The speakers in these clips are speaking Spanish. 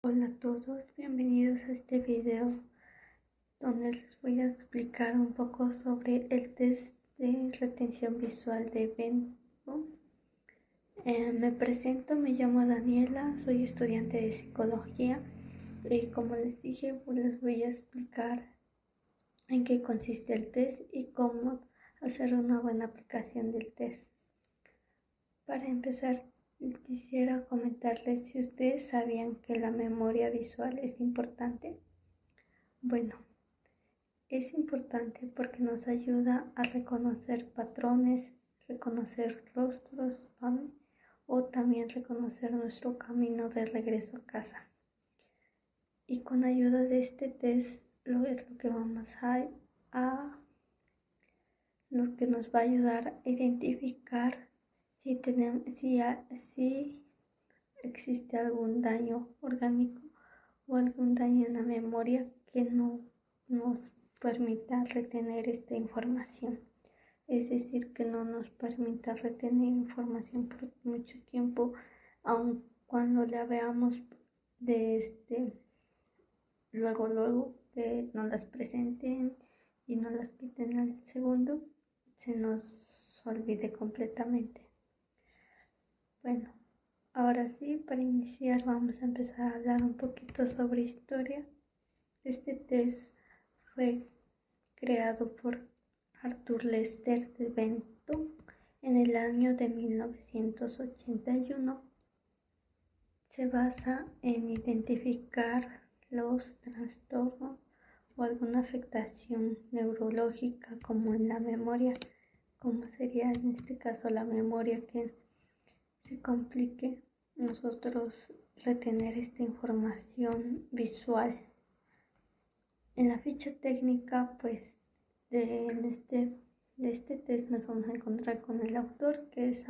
Hola a todos, bienvenidos a este video donde les voy a explicar un poco sobre el test de retención visual de Venmo. Me presento, me llamo Daniela, soy estudiante de psicología y como les dije, pues les voy a explicar en qué consiste el test y cómo hacer una buena aplicación del test. Para empezar, quisiera comentarles si ustedes sabían que la memoria visual es importante. Bueno, es importante porque nos ayuda a reconocer patrones, reconocer rostros, ¿vale? O también reconocer nuestro camino de regreso a casa. Y con ayuda de este test es lo que lo que nos va a ayudar a identificar si existe algún daño orgánico o algún daño en la memoria que no nos permita retener esta información. Es decir, que no nos permita retener información por mucho tiempo, aun cuando la veamos luego que nos las presenten y nos las quiten al segundo, se nos olvide completamente. Bueno, ahora sí, para iniciar vamos a empezar a hablar un poquito sobre historia. Este test fue creado por Arthur Lester de Bento en el año de 1981. Se basa en identificar los trastornos o alguna afectación neurológica como en la memoria, como sería en este caso la memoria que se complique nosotros retener esta información visual. En la ficha técnica, pues, de este test nos vamos a encontrar con el autor, que es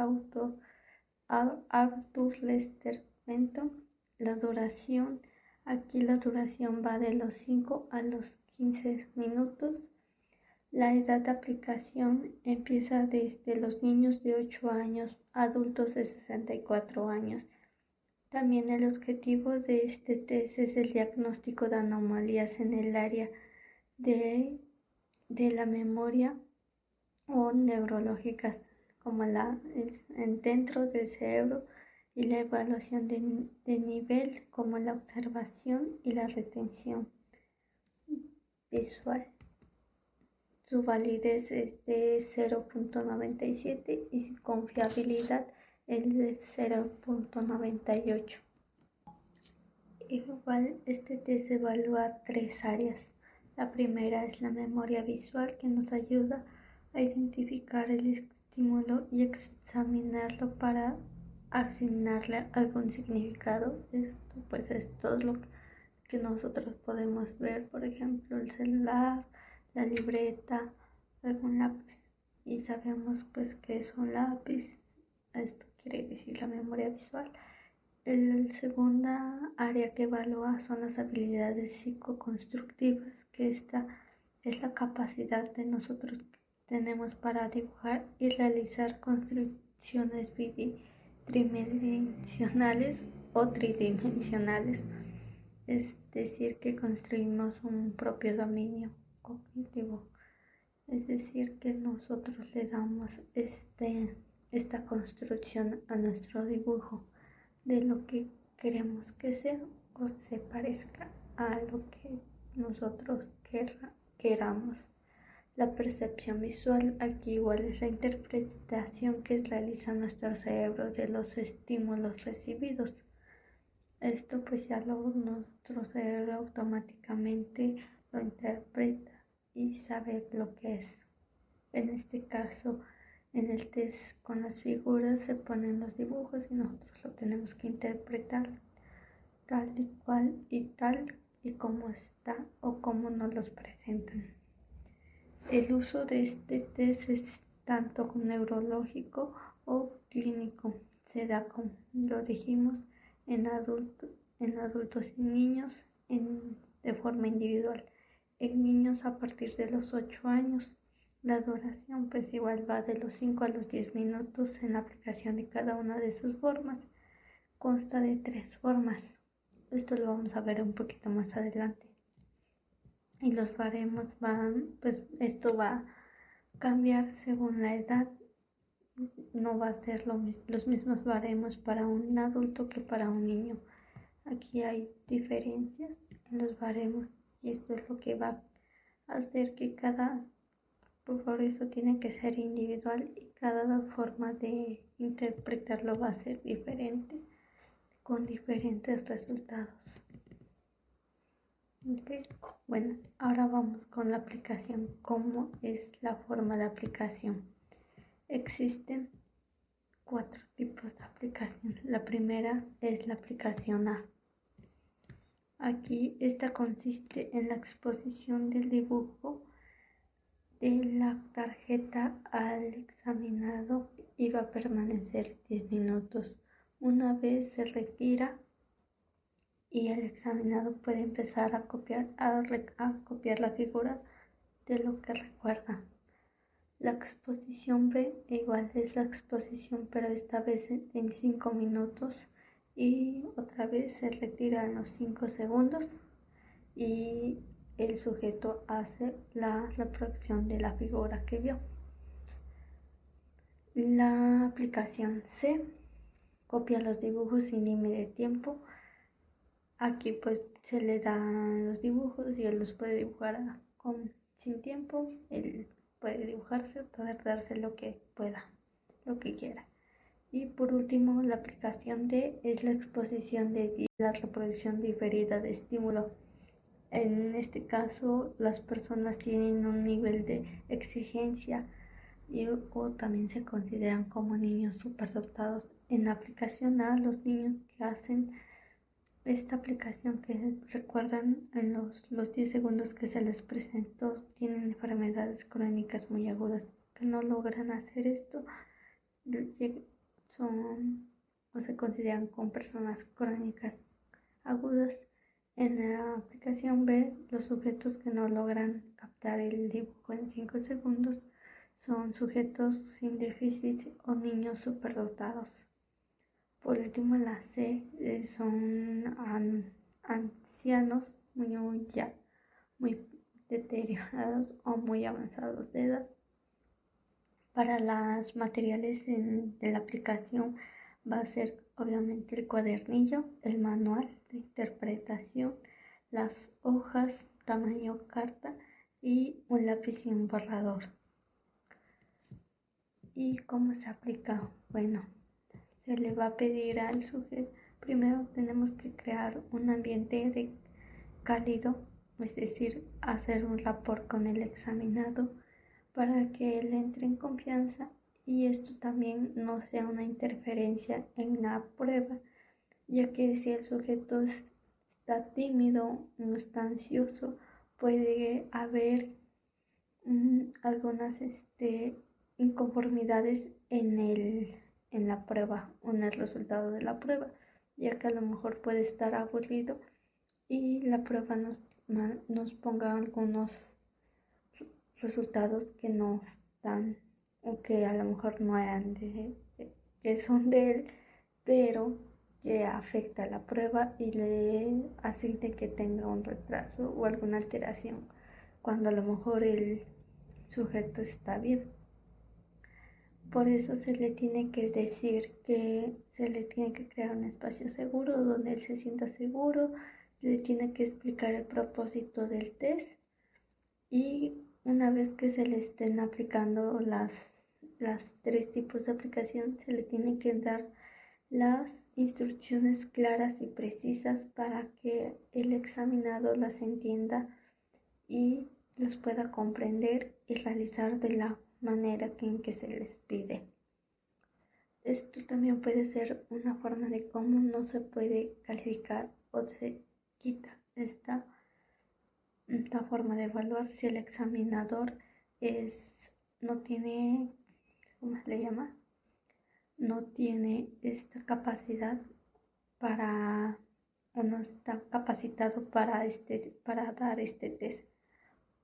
Arthur Lester Benton. La duración va de los 5 a los 15 minutos. La edad de aplicación empieza desde los niños de 8 años, adultos de 64 años. También el objetivo de este test es el diagnóstico de anomalías en el área de la memoria o neurológicas, como dentro del cerebro, y la evaluación de nivel, como la observación y la retención visual. Su validez es de 0.97 y su confiabilidad es de 0.98. Igual este test evalúa 3 áreas. La primera es la memoria visual, que nos ayuda a identificar el estímulo y examinarlo para asignarle algún significado. Esto pues es todo lo que nosotros podemos ver, por ejemplo el celular, la libreta, algún lápiz, y sabemos pues que es un lápiz. Esto quiere decir la memoria visual. La segunda área que evalúa son las habilidades psicoconstructivas, que esta es la capacidad que nosotros tenemos para dibujar y realizar construcciones tridimensionales o tridimensionales. Es decir, que construimos un propio dominio cognitivo. Es decir, que nosotros le damos esta construcción a nuestro dibujo de lo que queremos que sea o se parezca a lo que nosotros queramos. La percepción visual aquí igual es la interpretación que realiza nuestro cerebro de los estímulos recibidos. Esto pues ya nuestro cerebro automáticamente lo interpreta y sabe lo que es. En este caso, en el test con las figuras se ponen los dibujos y nosotros lo tenemos que interpretar tal y cual y tal y como está o como nos los presentan. El uso de este test es tanto neurológico o clínico. Se da, como lo dijimos, en adultos y niños de forma individual. En niños a partir de los 8 años. La duración pues igual va de los 5 a los 10 minutos en la aplicación de cada una de sus formas. Consta de 3 formas. Esto lo vamos a ver un poquito más adelante. Y los baremos pues esto va a cambiar según la edad. No va a ser los mismos baremos para un adulto que para un niño. Aquí hay diferencias en los baremos y esto es lo que va a hacer que por eso tiene que ser individual y cada forma de interpretarlo va a ser diferente, con diferentes resultados. Okay. Bueno, ahora vamos con la aplicación. ¿Cómo es la forma de aplicación? Existen 4 tipos de aplicación. La primera es la aplicación A. Aquí esta consiste en la exposición del dibujo de la tarjeta al examinado y va a permanecer 10 minutos. Una vez se retira y el examinado puede empezar a copiar la figura de lo que recuerda. La exposición B igual es la exposición, pero esta vez en 5 minutos y otra vez se retira en los 5 segundos y el sujeto hace la reproducción de la figura que vio. La aplicación C copia los dibujos sin límite de tiempo. Aquí pues se le dan los dibujos y él los puede dibujar sin tiempo. Él puede dibujarse, poder darse lo que pueda, lo que quiera. Y por último, la aplicación D es la exposición de la reproducción diferida de estímulo. En este caso, las personas tienen un nivel de exigencia o también se consideran como niños superdotados. En la aplicación A, los niños que hacen esta aplicación, que recuerdan en los 10 segundos que se les presentó, tienen enfermedades crónicas muy agudas que no logran hacer esto, son o se consideran como personas crónicas agudas. En la aplicación B, los sujetos que no logran captar el dibujo en 5 segundos son sujetos sin déficit o niños superdotados. Por último, la C son ancianos muy deteriorados o muy avanzados de edad. Para los materiales de la aplicación va a ser obviamente el cuadernillo, el manual de interpretación, las hojas tamaño carta y un lápiz y un borrador. ¿Y cómo se aplica? Bueno, se le va a pedir al sujeto, primero tenemos que crear un ambiente cálido, es decir, hacer un rapport con el examinado para que él entre en confianza y esto también no sea una interferencia en la prueba, ya que si el sujeto está tímido o está ansioso, puede haber algunas inconformidades en la prueba o en el resultado de la prueba, ya que a lo mejor puede estar aburrido y la prueba nos ponga algunos resultados que no están o que a lo mejor no eran que son de él, pero que afecta la prueba y le asigne que tenga un retraso o alguna alteración cuando a lo mejor el sujeto está bien. Por eso se le tiene que decir que se le tiene que crear un espacio seguro donde él se sienta seguro, le tiene que explicar el propósito del test y una vez que se le estén aplicando las 3 tipos de aplicación, se le tiene que dar las instrucciones claras y precisas para que el examinado las entienda y las pueda comprender y realizar de la manera en que se les pide. Esto también puede ser una forma de cómo no se puede calificar o se quita esta forma de evaluar si el examinador no tiene, ¿cómo se le llama? No tiene esta capacidad o no está capacitado para dar este test,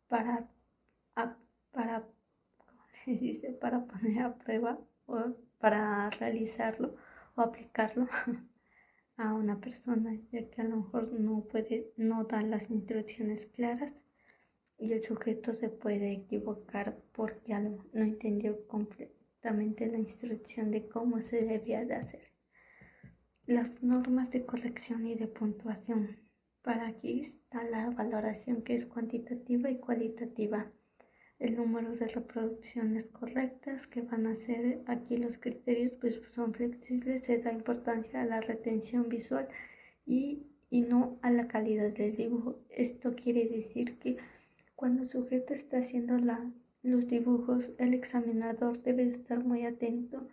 para ¿cómo se dice? Para poner a prueba o para realizarlo o aplicarlo a una persona, ya que a lo mejor no dar las instrucciones claras y el sujeto se puede equivocar porque no entendió completamente la instrucción de cómo se debía de hacer. Las normas de corrección y de puntuación. Para aquí está la valoración, que es cuantitativa y cualitativa. El número de reproducciones correctas, que van a ser aquí los criterios, pues son flexibles, se da importancia a la retención visual y no a la calidad del dibujo. Esto quiere decir que cuando el sujeto está haciendo los dibujos, el examinador debe estar muy atento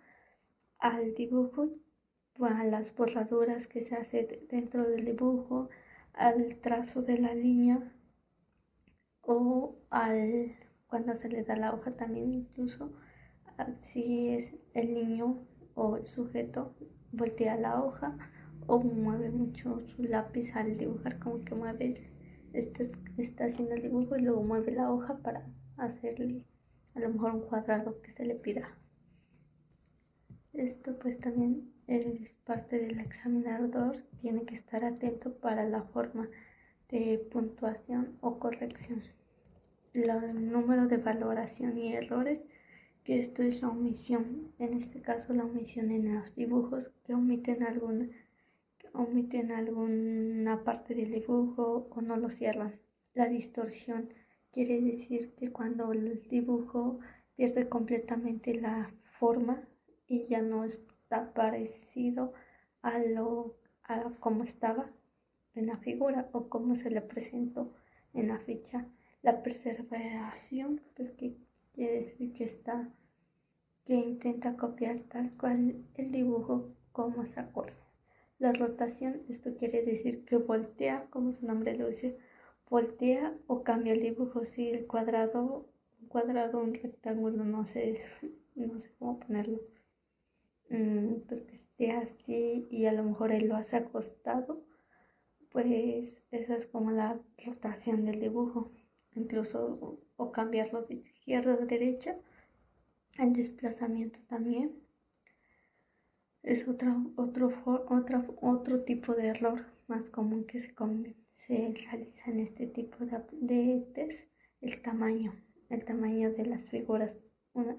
al dibujo, a las borraduras que se hace dentro del dibujo, al trazo de la línea o cuando se le da la hoja también, incluso si es el niño o el sujeto voltea la hoja o mueve mucho su lápiz al dibujar, como que está haciendo el dibujo y luego mueve la hoja para hacerle a lo mejor un cuadrado que se le pida. Esto pues también es parte del examinador, tiene que estar atento para la forma de puntuación o corrección. El número de valoración y errores, que esto es la omisión, en este caso la omisión en los dibujos que omiten alguna parte del dibujo o no lo cierran. La distorsión quiere decir que cuando el dibujo pierde completamente la forma y ya no está parecido a como estaba en la figura o como se le presentó en la ficha. La perseveración, pues que quiere decir que intenta copiar tal cual el dibujo como se acuerda. La rotación, esto quiere decir que voltea, como su nombre lo dice, voltea o cambia el dibujo. Si el un rectángulo, no sé cómo ponerlo, pues que esté así y a lo mejor él lo hace acostado, pues esa es como la rotación del dibujo. Incluso o cambiarlo de izquierda a derecha. El desplazamiento también es otro tipo de error más común que se realiza en este tipo de test. El tamaño de las figuras.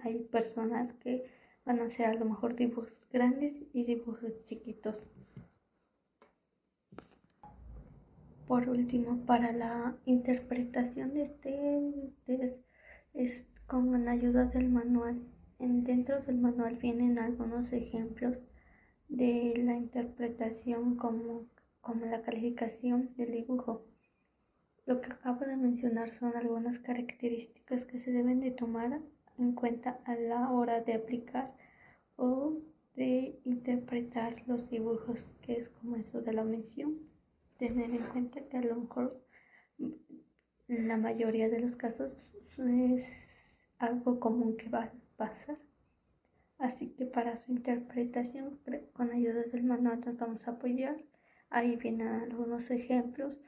Hay personas que van a hacer a lo mejor dibujos grandes y dibujos chiquitos. Por último, para la interpretación de este test es con ayuda del manual. Dentro del manual vienen algunos ejemplos de la interpretación como la calificación del dibujo. Lo que acabo de mencionar son algunas características que se deben de tomar en cuenta a la hora de aplicar o de interpretar los dibujos, que es como eso de la omisión. Tener en cuenta que a lo mejor en la mayoría de los casos es algo común que va a pasar. Así que para su interpretación, con ayuda del manual nos vamos a apoyar. Ahí vienen algunos ejemplos,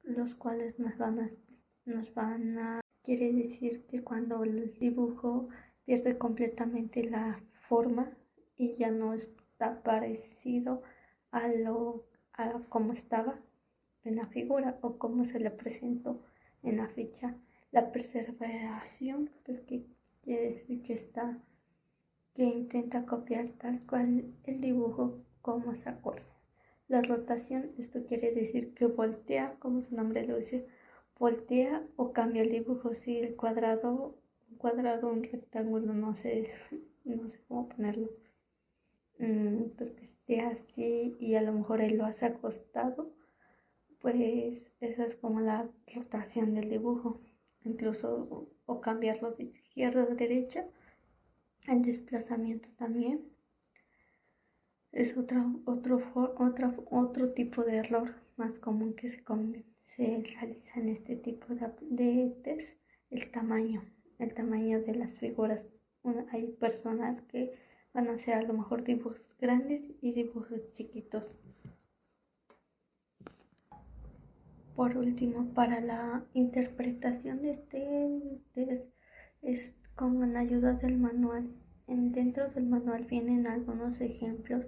los cuales quiere decir que cuando el dibujo pierde completamente la forma y ya no está parecido a como estaba en la figura o como se le presentó en la ficha. La perseveración, pues que quiere decir que intenta copiar tal cual el dibujo como se acuerda. La rotación, esto quiere decir que voltea, como su nombre lo dice, voltea o cambia el dibujo. Si el un rectángulo, no sé cómo ponerlo, pues que esté así y a lo mejor él lo hace acostado, pues esa es como la rotación del dibujo. Incluso o cambiarlo de izquierda a derecha. El desplazamiento también es otro tipo de error más común que se realiza en este tipo de test. El tamaño de las figuras. Hay personas que van a hacer a lo mejor dibujos grandes y dibujos chiquitos. Por último, para la interpretación de este test es con ayuda del manual. Dentro del manual vienen algunos ejemplos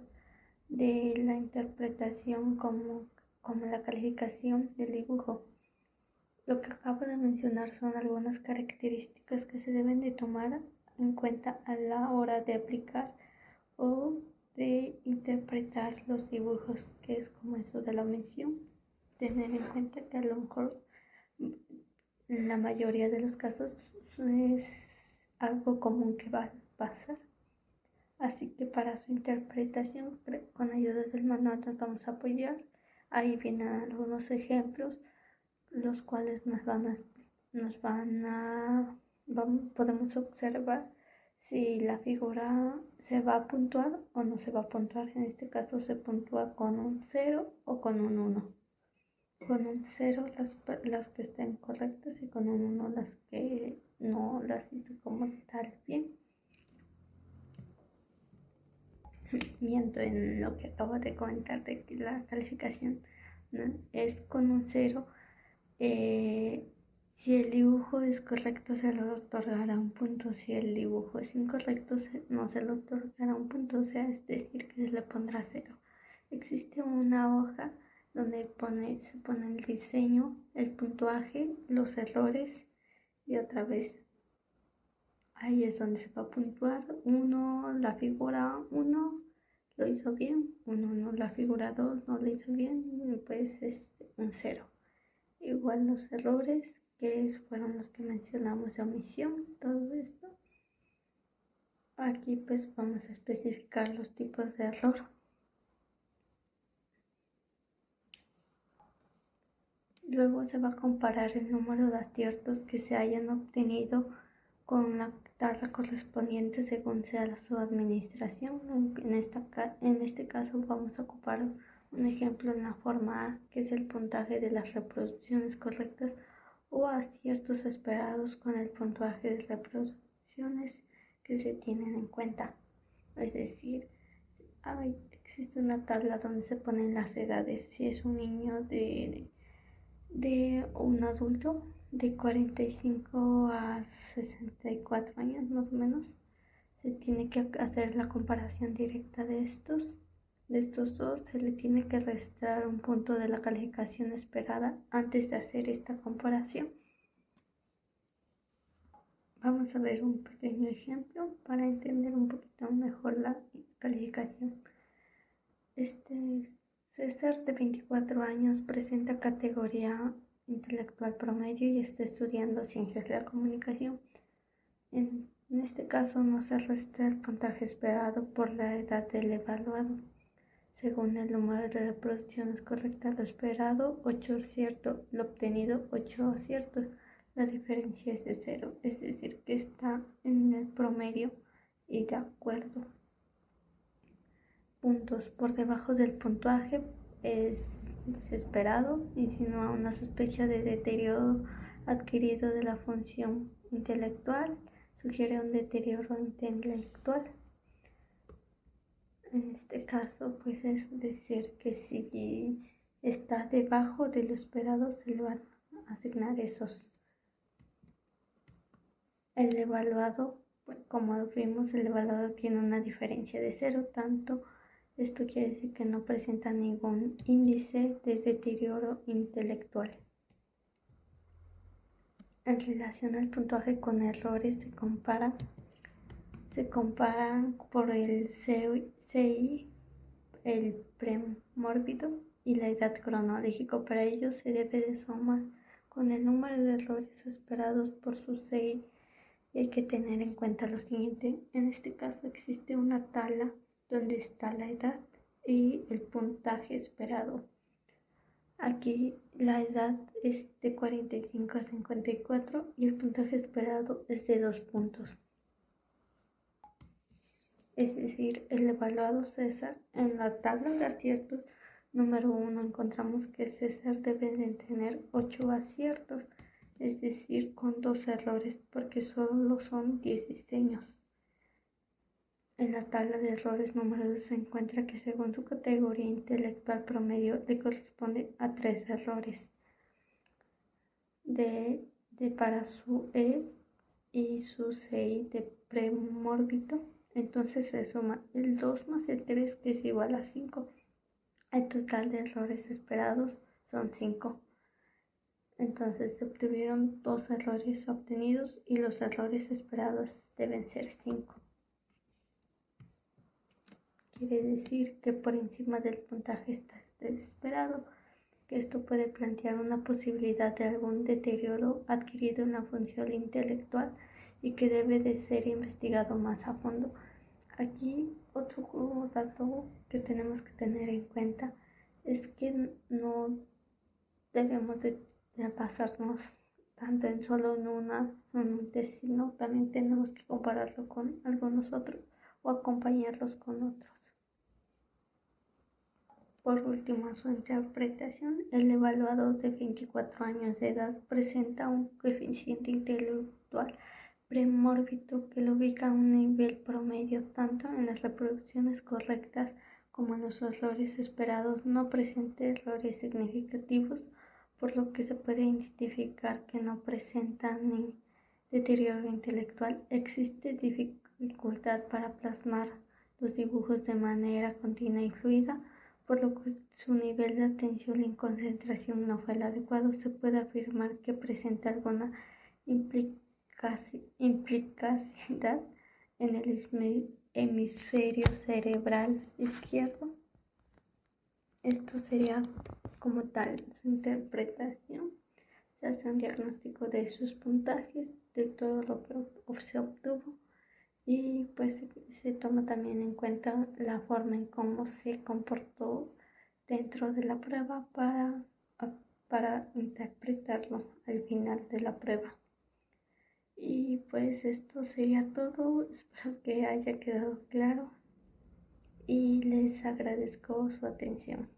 de la interpretación como la calificación del dibujo. Lo que acabo de mencionar son algunas características que se deben de tomar en cuenta a la hora de aplicar o de interpretar los dibujos, que es como eso de la omisión. Tener en cuenta que a lo mejor en la mayoría de los casos es algo común que va a pasar. Así que para su interpretación, con ayuda del manual nos vamos a apoyar. Ahí vienen algunos ejemplos, los cuales podemos observar si la figura se va a puntuar o no se va a puntuar. En este caso se puntúa con un 0 o con un 1. Con un 0 las que estén correctas y con un 1 las que no las hizo como tal bien. Miento en lo que acabo de comentar de que la calificación, ¿no?, es con un 0. Si el dibujo es correcto se le otorgará un punto, si el dibujo es incorrecto no se le otorgará un punto, o sea, es decir que se le pondrá 0. Existe una hoja donde se pone el diseño, el puntuaje, los errores y otra vez ahí es donde se va a puntuar. 1, la figura 1 lo hizo bien, 1 no, la figura 2 no lo hizo bien, pues es un 0. Igual los errores, que fueron los que mencionamos de omisión, todo esto. Aquí pues vamos a especificar los tipos de error. Luego se va a comparar el número de aciertos que se hayan obtenido con la tabla correspondiente según sea su administración. En este caso vamos a ocupar un ejemplo en la forma A, que es el puntaje de las reproducciones correctas o aciertos esperados con el puntaje de reproducciones que se tienen en cuenta. Es decir, existe una tabla donde se ponen las edades. Si es un niño de un adulto de 45 a 64 años más o menos, se tiene que hacer la comparación directa de estos dos. Se le tiene que restar un punto de la calificación esperada antes de hacer esta comparación. Vamos a ver un pequeño ejemplo para entender un poquito mejor la calificación. César, de 24 años, presenta categoría intelectual promedio y está estudiando ciencias de la comunicación. En este caso no se resta el puntaje esperado por la edad del evaluado. Según el número de reproducciones correctas, lo esperado 8 aciertos, lo obtenido 8 aciertos. La diferencia es de 0, es decir, que está en el promedio y de acuerdo. Puntos por debajo del puntaje es esperado, insinúa una sospecha de deterioro adquirido de la función intelectual, sugiere un deterioro intelectual. En este caso, pues es decir que si está debajo de lo esperado se le van a asignar esos. El evaluado, como vimos, el evaluado tiene una diferencia de 0, tanto esto quiere decir que no presenta ningún índice de deterioro intelectual. En relación al puntaje con errores, se comparan por el CI, el premórbido y la edad cronológica. Para ello se debe de sumar con el número de errores esperados por su CI. Y hay que tener en cuenta lo siguiente: en este caso existe una tabla donde está la edad y el puntaje esperado. Aquí la edad es de 45 a 54 y el puntaje esperado es de 2 puntos. Es decir, el evaluado César, en la tabla de aciertos número 1 encontramos que César debe de tener 8 aciertos, es decir, con 2 errores, porque solo son 10 diseños. En la tabla de errores número 2 se encuentra que según su categoría intelectual promedio le corresponde a 3 errores para su E y su CI de premórbido Entonces se suma el 2 más el 3, que es igual a 5. El total de errores esperados son 5. Entonces se obtuvieron 2 errores obtenidos y los errores esperados deben ser 5. Quiere decir que por encima del puntaje está esperado, que esto puede plantear una posibilidad de algún deterioro adquirido en la función intelectual y que debe de ser investigado más a fondo. Aquí otro dato que tenemos que tener en cuenta es que no debemos de basarnos tanto en solo en un test, sino también tenemos que compararlo con algunos otros o acompañarlos con otros. Por último, su interpretación, el evaluado de 24 años de edad presenta un coeficiente intelectual premórbido que lo ubica a un nivel promedio tanto en las reproducciones correctas como en los errores esperados. No presenta errores significativos, por lo que se puede identificar que no presenta ni deterioro intelectual. Existe dificultad para plasmar los dibujos de manera continua y fluida, por lo que su nivel de atención y concentración no fue el adecuado. Se puede afirmar que presenta alguna implicacidad en el hemisferio cerebral izquierdo. Esto sería como tal su interpretación. Se hace un diagnóstico de sus puntajes, de todo lo que se obtuvo, y pues se toma también en cuenta la forma en cómo se comportó dentro de la prueba para interpretarlo al final de la prueba. Y pues esto sería todo. Espero que haya quedado claro y les agradezco su atención.